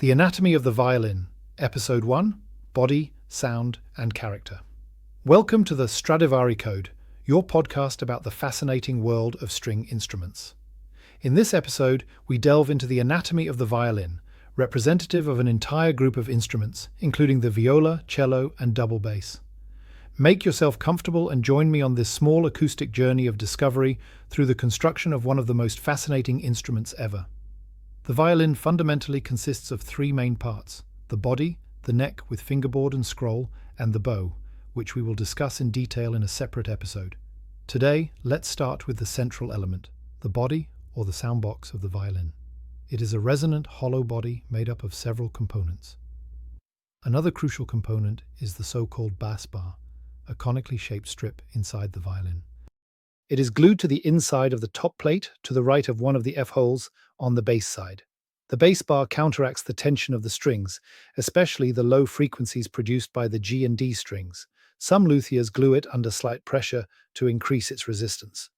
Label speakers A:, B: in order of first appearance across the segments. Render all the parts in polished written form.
A: The Anatomy of the Violin, Episode 1, Body, Sound and Character. Welcome to the Stradivari Code, your podcast about the fascinating world of string instruments. In this episode, we delve into the anatomy of the violin, representative of an entire group of instruments, including the viola, cello and double bass. Make yourself comfortable and join me on this small acoustic journey of discovery through the construction of one of the most fascinating instruments ever. The violin fundamentally consists of three main parts: the body, the neck with fingerboard and scroll, and the bow, which we will discuss in detail in a separate episode. Today, let's start with the central element, the body, or the soundbox of the violin. It is a resonant, hollow body made up of several components. Another crucial component is the so-called bass bar, a conically shaped strip inside the violin. It is glued to the inside of the top plate to the right of one of the F-holes on the bass side. The bass bar counteracts the tension of the strings, especially the low frequencies produced by the G and D strings. Some luthiers glue it under slight pressure to increase its resistance.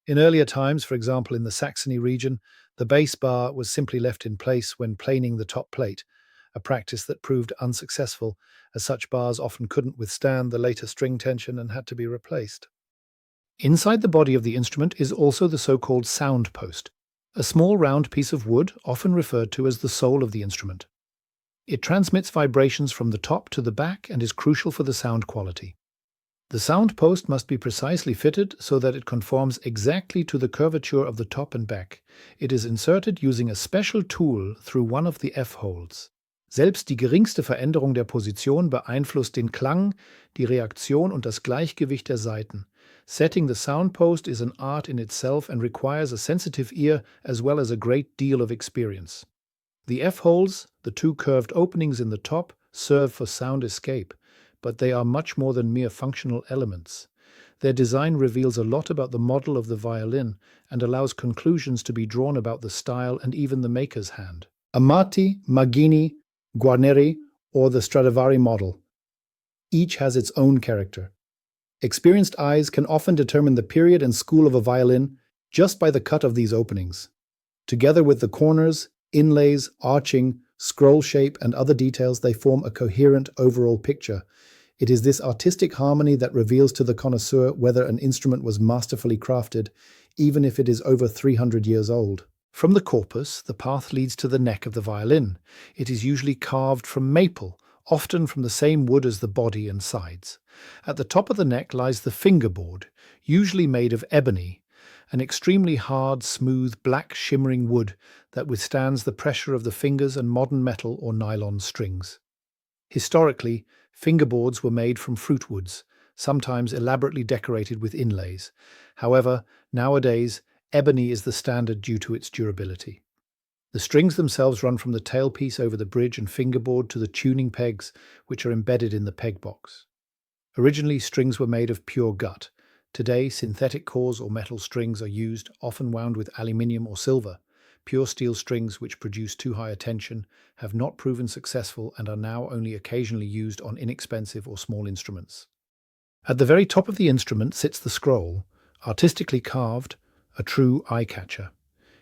A: In earlier times, for example in the Saxony region, the bass bar was simply left in place when planing the top plate, a practice that proved unsuccessful, as such bars often couldn't withstand the later string tension and had to be replaced. Inside the body of the instrument is also the so-called sound post, a small round piece of wood often referred to as the soul of the instrument. It transmits vibrations from the top to the back and is crucial for the sound quality. The sound post must be precisely fitted so that it conforms exactly to the curvature of the top and back. It is inserted using a special tool through one of the F-holes. Selbst die geringste Veränderung der Position beeinflusst den Klang, die Reaktion und das Gleichgewicht der Saiten. Setting the sound post is an art in itself and requires a sensitive ear as well as a great deal of experience. The F-holes, the two curved openings in the top, serve for sound escape, but they are much more than mere functional elements. Their design reveals a lot about the model of the violin and allows conclusions to be drawn about the style and even the maker's hand. Amati, Maggini, Guarneri, or the Stradivari model. Each has its own character. Experienced eyes can often determine the period and school of a violin just by the cut of these openings. Together with the corners, inlays, arching, scroll shape, and other details, they form a coherent overall picture. It is this artistic harmony that reveals to the connoisseur whether an instrument was masterfully crafted, even if it is over 300 years old. From the corpus, the path leads to the neck of the violin. It is usually carved from maple, often from the same wood as the body and sides. At the top of the neck lies the fingerboard, usually made of ebony, an extremely hard, smooth, black shimmering wood that withstands the pressure of the fingers and modern metal or nylon strings. Historically, fingerboards were made from fruitwoods, sometimes elaborately decorated with inlays. However, nowadays, ebony is the standard due to its durability. The strings themselves run from the tailpiece over the bridge and fingerboard to the tuning pegs, which are embedded in the peg box. Originally, strings were made of pure gut. Today, synthetic cores or metal strings are used, often wound with aluminium or silver. Pure steel strings, which produce too high a tension, have not proven successful and are now only occasionally used on inexpensive or small instruments. At the very top of the instrument sits the scroll, artistically carved, a true eye-catcher.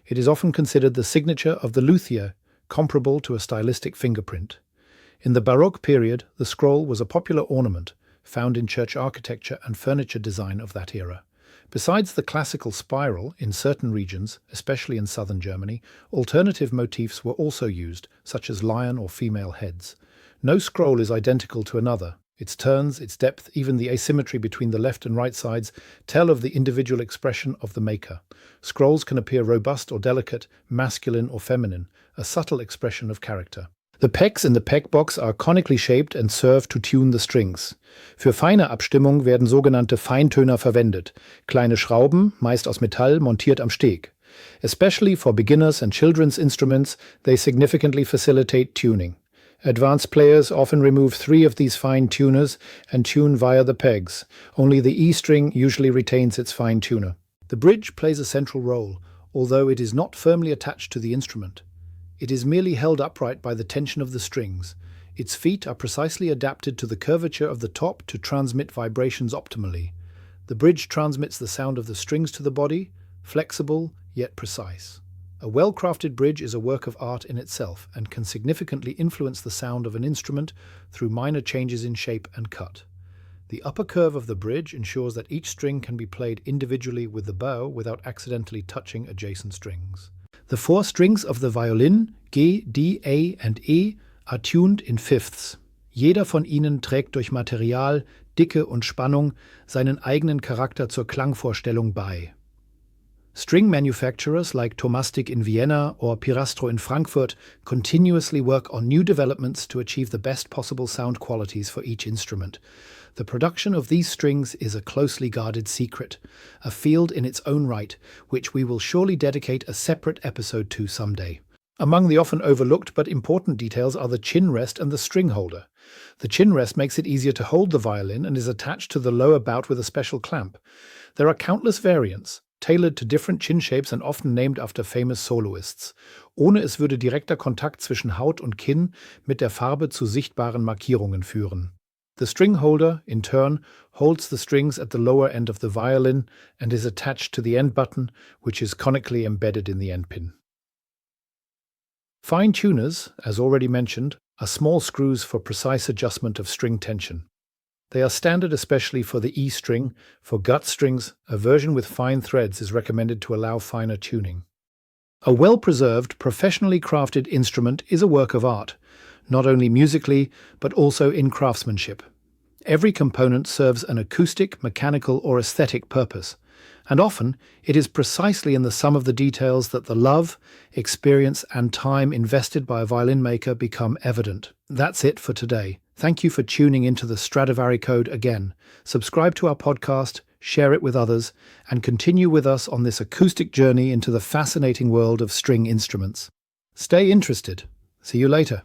A: It is often considered the signature of the luthier, comparable to a stylistic fingerprint. In the Baroque period, the scroll was a popular ornament, found in church architecture and furniture design of that era. Besides the classical spiral, in certain regions, especially in southern Germany, alternative motifs were also used, such as lion or female heads. No scroll is identical to another. Its turns, its depth, even the asymmetry between the left and right sides tell of the individual expression of the maker. Scrolls can appear robust or delicate, masculine or feminine, a subtle expression of character. The pegs in the peg box are conically shaped and serve to tune the strings. Für feine Abstimmung werden sogenannte Feintöner verwendet, kleine Schrauben, meist aus Metall, montiert am Steg. Especially for beginners and children's instruments, they significantly facilitate tuning. Advanced players often remove 3 of these fine tuners and tune via the pegs. Only the E string usually retains its fine tuner. The bridge plays a central role, although it is not firmly attached to the instrument. It is merely held upright by the tension of the strings. Its feet are precisely adapted to the curvature of the top to transmit vibrations optimally. The bridge transmits the sound of the strings to the body, flexible yet precise. A A well-crafted bridge is a work of art in itself and can significantly influence the sound of an instrument through minor changes in shape and cut. The upper curve of the bridge ensures that each string can be played individually with the bow without accidentally touching adjacent strings. The 4 strings of the violin, G, D, A and E, are tuned in fifths. Jeder von ihnen trägt durch Material, Dicke und Spannung seinen eigenen Charakter zur Klangvorstellung bei. String manufacturers like Thomastik in Vienna or Pirastro in Frankfurt continuously work on new developments to achieve the best possible sound qualities for each instrument. The production of these strings is a closely guarded secret, a field in its own right, which we will surely dedicate a separate episode to someday. Among the often overlooked but important details are the chin rest and the string holder. The chin rest makes it easier to hold the violin and is attached to the lower bout with a special clamp. There are countless variants, tailored to different chin shapes and often named after famous soloists. Ohne es würde direkter Kontakt zwischen Haut und Kinn mit der Farbe zu sichtbaren Markierungen führen. The string holder, in turn, holds the strings at the lower end of the violin and is attached to the end button, which is conically embedded in the end pin. Fine tuners, as already mentioned, are small screws for precise adjustment of string tension. They are standard especially for the E string. For gut strings, a version with fine threads is recommended to allow finer tuning. A well-preserved, professionally crafted instrument is a work of art, not only musically, but also in craftsmanship. Every component serves an acoustic, mechanical, or aesthetic purpose, and often it is precisely in the sum of the details that the love, experience, and time invested by a violin maker become evident. That's it for today. Thank you for tuning into the Stradivari Code again. Subscribe to our podcast, share it with others, and continue with us on this acoustic journey into the fascinating world of string instruments. Stay interested. See you later.